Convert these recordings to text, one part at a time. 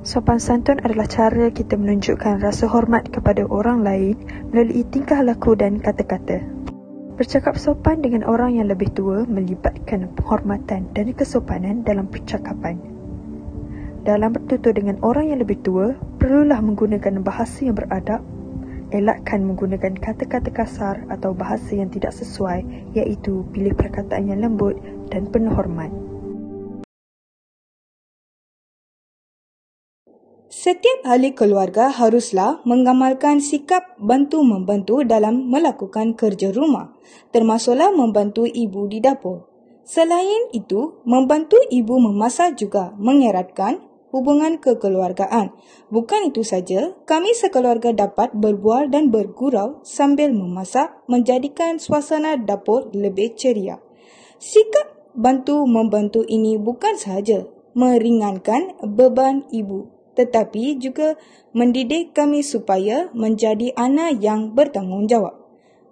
Sopan santun adalah cara kita menunjukkan rasa hormat kepada orang lain melalui tingkah laku dan kata-kata. Bercakap sopan dengan orang yang lebih tua melibatkan penghormatan dan kesopanan dalam percakapan. Dalam bertutur dengan orang yang lebih tua, perlulah menggunakan bahasa yang beradab, elakkan menggunakan kata-kata kasar atau bahasa yang tidak sesuai, iaitu pilih perkataan yang lembut dan penuh hormat. Setiap ahli keluarga haruslah mengamalkan sikap bantu-membantu dalam melakukan kerja rumah, termasuklah membantu ibu di dapur. Selain itu, membantu ibu memasak juga mengeratkan hubungan kekeluargaan. Bukan itu saja, kami sekeluarga dapat berbual dan bergurau sambil memasak, menjadikan suasana dapur lebih ceria. Sikap bantu-membantu ini bukan sahaja meringankan beban ibu, tetapi juga mendidik kami supaya menjadi anak yang bertanggungjawab.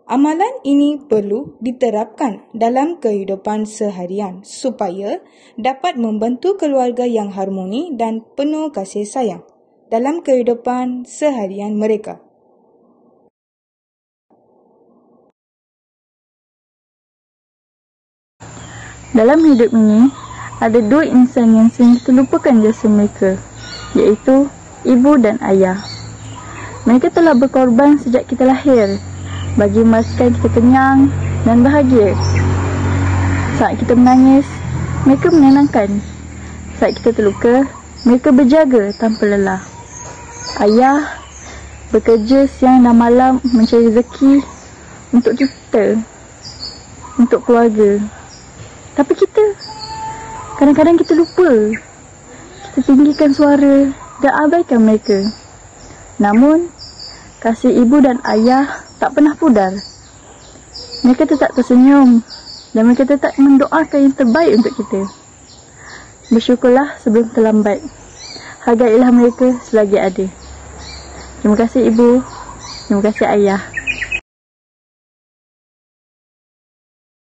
Amalan ini perlu diterapkan dalam kehidupan seharian supaya dapat membantu keluarga yang harmoni dan penuh kasih sayang dalam kehidupan seharian mereka. Dalam hidup ini, ada dua insan yang sering kita lupakan jasa mereka, iaitu ibu dan ayah. Mereka telah berkorban sejak kita lahir bagi memastikan kita kenyang dan bahagia. Saat kita menangis, mereka menenangkan. Saat kita terluka, mereka berjaga tanpa lelah. Ayah bekerja siang dan malam mencari rezeki untuk kita, untuk keluarga. Tapi kita, kadang-kadang kita lupa. Kita tinggikan suara dan abaikan mereka. Namun, kasih ibu dan ayah tak pernah pudar. Mereka tetap tersenyum dan mereka tetap mendoakan yang terbaik untuk kita. Bersyukurlah sebelum terlambat. Hargailah mereka selagi ada. Terima kasih ibu. Terima kasih ayah.